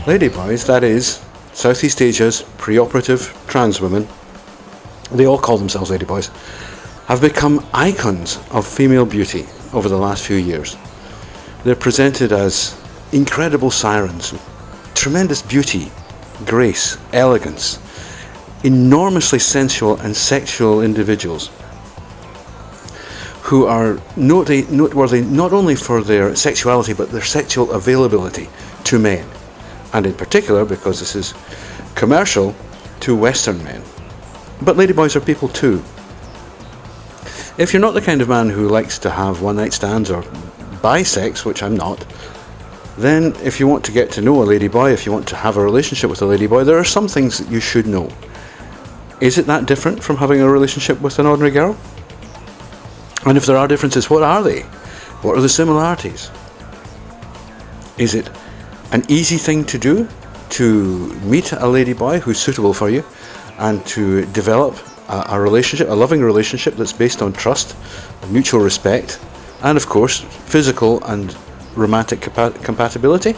Ladyboys, that is, Southeast Asia's pre-operative trans women, they all call themselves ladyboys, have become icons of female beauty over the last few years. They're presented as incredible sirens, tremendous beauty, grace, elegance, enormously sensual and sexual individuals who are noteworthy not only for their sexuality but their sexual availability to men, and in particular, because this is commercial, to Western men. But ladyboys are people too. If you're not the kind of man who likes to have one-night stands or bisex, which I'm not, then if you want to get to know a ladyboy, if you want to have a relationship with a ladyboy, there are some things that you should know. Is it that different from having a relationship with an ordinary girl? And if there are differences, what are they? What are the similarities? Is it an easy thing to do, to meet a ladyboy who's suitable for you and to develop a relationship, a loving relationship that's based on trust, mutual respect, and of course physical and romantic compatibility?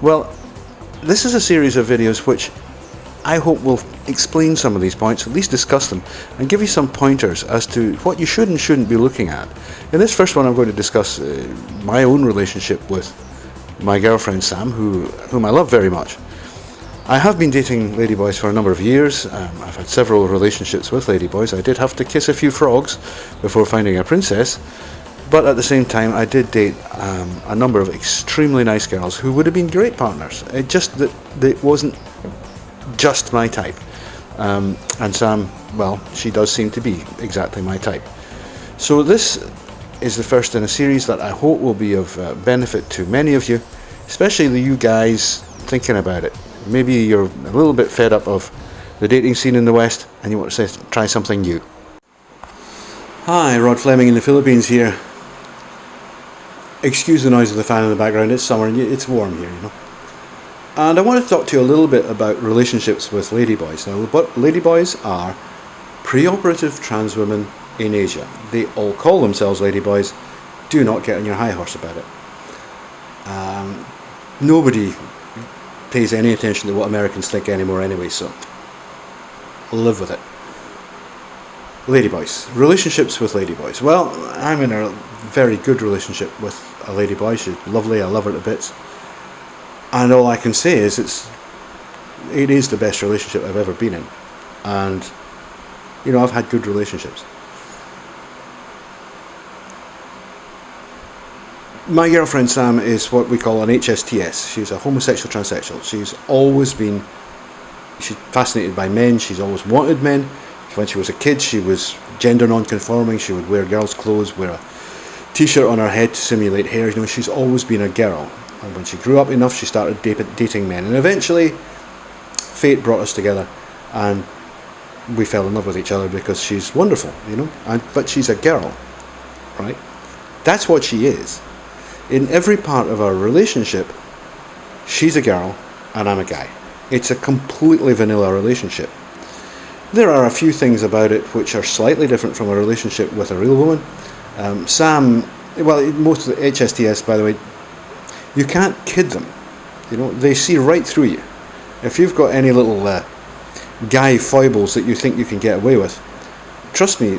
Well, this is a series of videos which I hope will explain some of these points, at least discuss them, and give you some pointers as to what you should and shouldn't be looking at. In this first one, I'm going to discuss my own relationship with my girlfriend Sam, whom I love very much. I have been dating ladyboys for a number of years. I've had several relationships with ladyboys. I did have to kiss a few frogs before finding a princess, but at the same time I did date a number of extremely nice girls who would have been great partners. It just that it wasn't just my type. And Sam, well, she does seem to be exactly my type. So this is the first in a series that I hope will be of benefit to many of you, especially you guys thinking about it. Maybe you're a little bit fed up of the dating scene in the West and you want to try something new. Hi, Rod Fleming in the Philippines here. Excuse the noise of the fan in the background, it's summer and it's warm here, you know. And I want to talk to you a little bit about relationships with ladyboys. Now, what ladyboys are pre-operative trans women in Asia. They all call themselves ladyboys. Do not get on your high horse about it. Nobody pays any attention to what Americans think anymore anyway, so live with it. Ladyboys. Relationships with ladyboys. Well, I'm in a very good relationship with a ladyboy. She's lovely, I love her to bits. And all I can say is it is the best relationship I've ever been in. And, you know, I've had good relationships. My girlfriend Sam is what we call an HSTS. She's a homosexual transsexual. She's fascinated by men. She's always wanted men. When she was a kid, she was gender non-conforming. She would wear girls' clothes, wear a t-shirt on her head to simulate hair. You know, she's always been a girl. And when she grew up enough, she started dating men. And eventually, fate brought us together, and we fell in love with each other because she's wonderful, you know. But she's a girl, right? That's what she is. In every part of our relationship, she's a girl and I'm a guy. It's a completely vanilla relationship. There are a few things about it which are slightly different from a relationship with a real woman. Sam, well, most of the HSTS, by the way, you can't kid them. You know, they see right through you. If you've got any little guy foibles that you think you can get away with, trust me,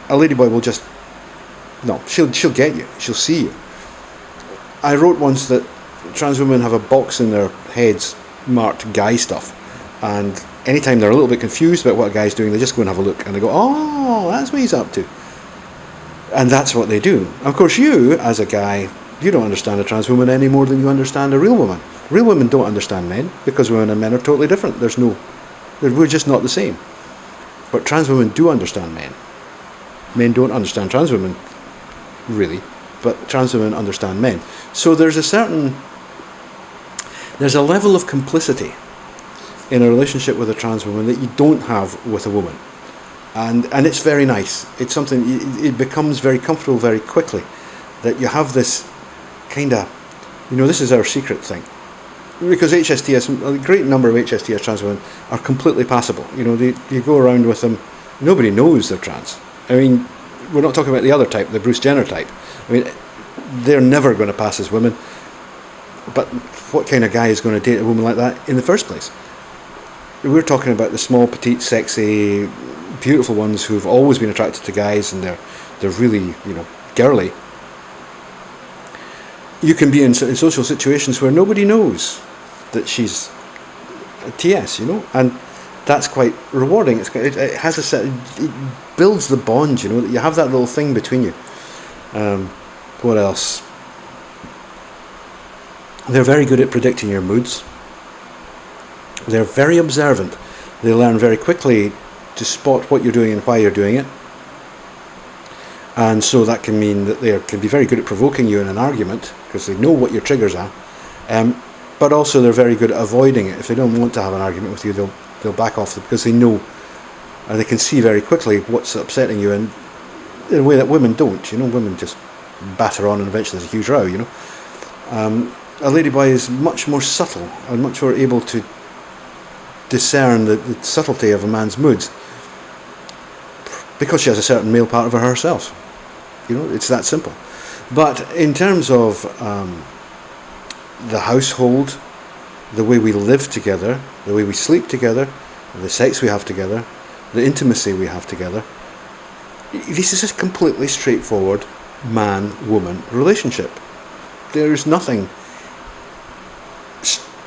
a ladyboy will just, no, she'll get you. She'll see you. I wrote once that trans women have a box in their heads marked guy stuff, and anytime they're a little bit confused about what a guy's doing, they just go and have a look and they go, oh, that's what he's up to. And that's what they do. Of course, you, as a guy, you don't understand a trans woman any more than you understand a real woman. Real women don't understand men because women and men are totally different. We're just not the same. But trans women do understand men. Men don't understand trans women, really, but trans women understand men. So there's a level of complicity in a relationship with a trans woman that you don't have with a woman. And it's very nice. It's something, it becomes very comfortable very quickly, that you have this kind of, you know, this is our secret thing. Because HSTS, a great number of HSTS trans women are completely passable. You know, you go around with them, nobody knows they're trans. I mean, we're not talking about the other type, the Bruce Jenner type. I mean, they're never going to pass as women. But what kind of guy is going to date a woman like that in the first place? We're talking about the small, petite, sexy, beautiful ones who've always been attracted to guys, and they're really, girly. You can be in social situations where nobody knows that she's a TS, and that's quite rewarding. It has it builds the bond, that you have that little thing between you. What else? They're very good at predicting your moods. They're very observant. They learn very quickly to spot what you're doing and why you're doing it. And so that can mean that they can be very good at provoking you in an argument, because they know what your triggers are. But also they're very good at avoiding it. If they don't want to have an argument with you, they'll back off, because they know and they can see very quickly what's upsetting you, and in a way that women don't. Women just batter on and eventually there's a huge row. A ladyboy is much more subtle and much more able to discern the subtlety of a man's moods, because she has a certain male part of her herself. It's that simple. But in terms of the household, the way we live together, the way we sleep together, the sex we have together, the intimacy we have together, this is a completely straightforward man-woman relationship. There's nothing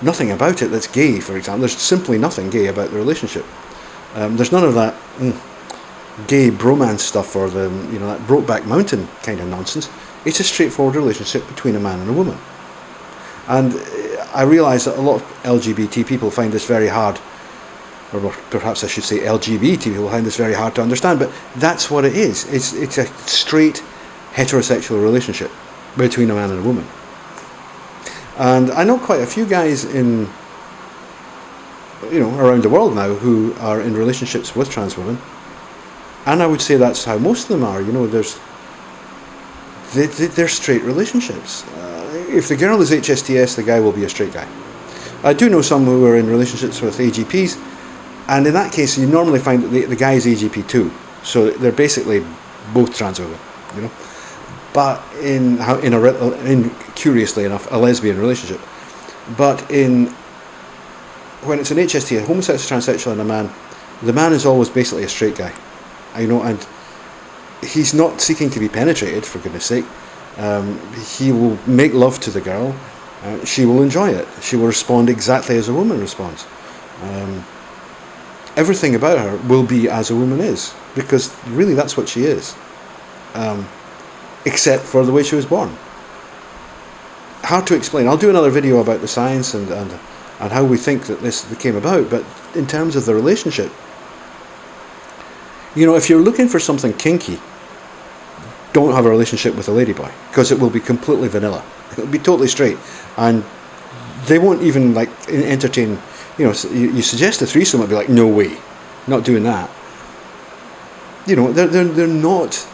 about it that's gay, for example. There's simply nothing gay about the relationship. There's none of that gay bromance stuff, or that Brokeback Mountain kind of nonsense. It's a straightforward relationship between a man and a woman. And I realise that a lot of LGBT people find this very hard, or perhaps I should say LGBT people find this very hard to understand, but that's what it is. It's a straight heterosexual relationship between a man and a woman. And I know quite a few guys in, around the world now who are in relationships with trans women, and I would say that's how most of them are. They're straight relationships. If the girl is HSTS, the guy will be a straight guy. I do know some who are in relationships with AGPs, and in that case, you normally find that the guy is AGP too. So they're basically both trans women, But in curiously enough, a lesbian relationship. But when it's an HST, a homosexual, transsexual, and a man, the man is always basically a straight guy, and he's not seeking to be penetrated, for goodness sake. He will make love to the girl. She will enjoy it. She will respond exactly as a woman responds. Everything about her will be as a woman is, because really that's what she is. Except for the way she was born. Hard to explain. I'll do another video about the science and how we think that this came about, but in terms of the relationship, if you're looking for something kinky, don't have a relationship with a ladyboy, because it will be completely vanilla. It'll be totally straight, and they won't even entertain. You suggest a threesome, I'd be like, no way, not doing that. They're not.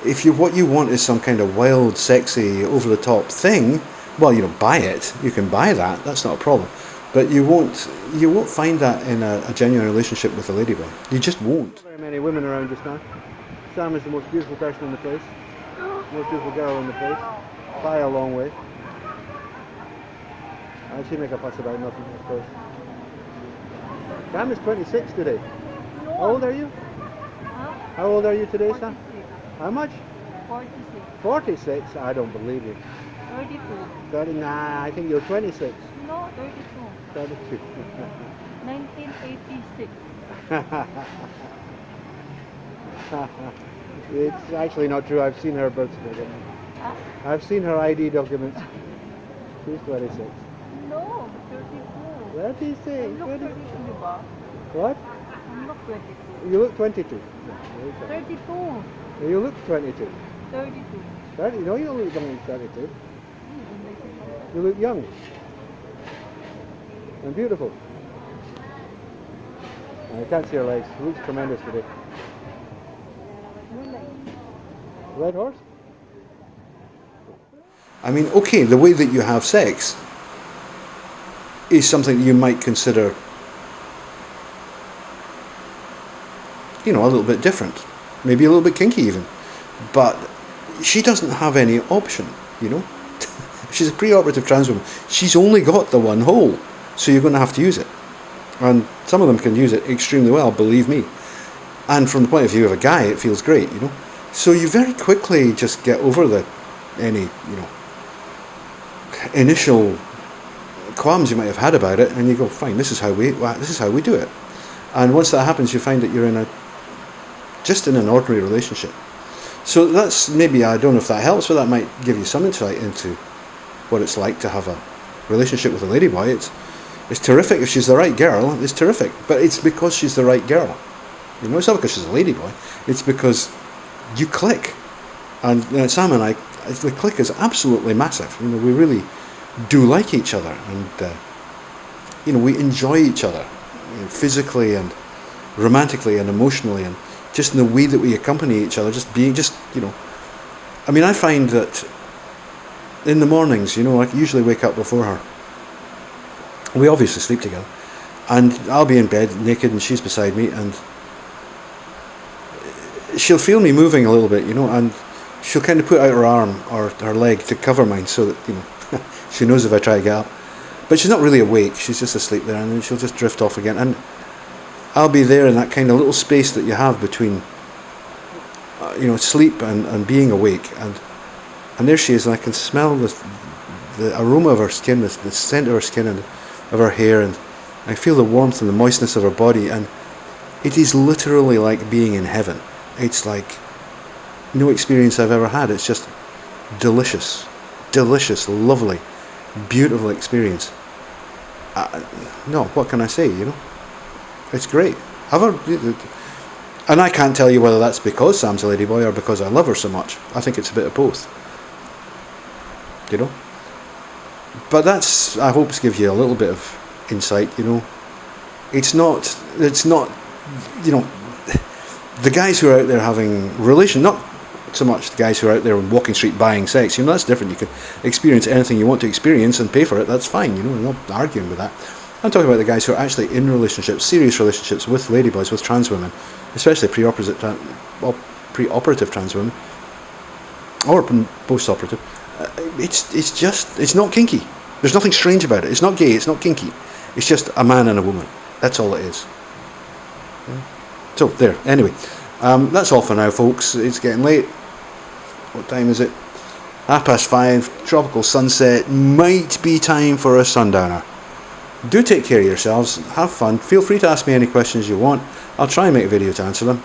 If what you want is some kind of wild, sexy, over-the-top thing, well, buy it. You can buy that. That's not a problem. But you won't find that in a genuine relationship with a ladyboy. You just won't. Very many women around just now. Sam is the most beautiful person in the place. Most beautiful girl in the place. By a long way. And she make a fuss about nothing, of course. Sam is 26 today. How old are you? How old are you today, Sam? How much? 46. 46? I don't believe you. 32. 39, I think you're 26. No, 32. 32. 1986. It's actually not true. I've seen her birth certificate. I've seen her ID documents. She's 26. No, 32. 36. I'm not 32, diba? What? I'm not 22. You look 22. 32. You look 22. 32. 30? No, you don't look young 32. You look young. And beautiful. I can't see her legs. She looks tremendous today. Red horse? I mean, okay, the way that you have sex is something that you might consider, a little bit different. Maybe a little bit kinky even. But she doesn't have any option, If she's a pre-operative trans woman, she's only got the one hole, so you're going to have to use it. And some of them can use it extremely well, believe me. And from the point of view of a guy, it feels great, you know. So you very quickly just get over any initial qualms you might have had about it, and you go, fine, this is how we do it. And once that happens, you find that you're just in an ordinary relationship. So that's, maybe, I don't know if that helps, but that might give you some insight into what it's like to have a relationship with a ladyboy. It's terrific if she's the right girl. It's terrific, but it's because she's the right girl. You know, it's not because she's a ladyboy. It's because you click, and Sam and I, the click is absolutely massive. You know, we really do like each other, and you know, we enjoy each other, you know, physically and romantically and emotionally, and just in the way that we accompany each other. You know, I mean, I find that in the mornings, you know, I usually wake up before her. We obviously sleep together, and I'll be in bed naked and she's beside me, and she'll feel me moving a little bit, you know, and she'll kind of put out her arm or her leg to cover mine so that, you know, she knows if I try to get up. But she's not really awake, she's just asleep there, and then she'll just drift off again. And I'll be there in that kind of little space that you have between, you know, sleep and being awake. And there she is, and I can smell the aroma of her skin, the scent of her skin and of her hair, and I feel the warmth and the moistness of her body, and it is literally like being in heaven. It's like no experience I've ever had. It's just delicious, lovely, beautiful experience. No, what can I say, you know? It's great. And I can't tell you whether that's because Sam's a ladyboy or because I love her so much. I think it's a bit of both. You know? But that's, I hope, to give you a little bit of insight, you know. It's not, you know, the guys who are out there having not so much the guys who are out there on Walking Street buying sex, you know, that's different. You can experience anything you want to experience and pay for it, that's fine, you know, I'm not arguing with that. I'm talking about the guys who are actually in relationships, serious relationships with ladyboys, with trans women, especially pre-operative trans women, or post-operative. It's not kinky. There's nothing strange about it. It's not gay, it's not kinky. It's just a man and a woman. That's all it is. So, there. Anyway, that's all for now, folks. It's getting late. What time is it? 5:30. Tropical sunset. Might be time for a sundowner. Do take care of yourselves. Have fun. Feel free to ask me any questions you want. I'll try and make a video to answer them.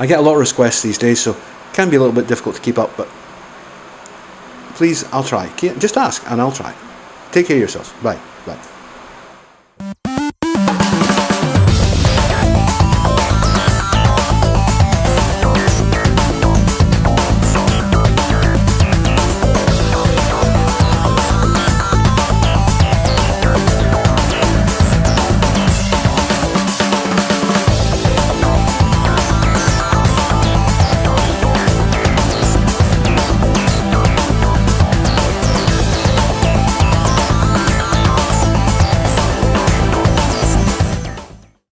I get a lot of requests these days, so it can be a little bit difficult to keep up, but please, I'll try. Just ask and I'll try. Take care of yourselves. Bye. Bye.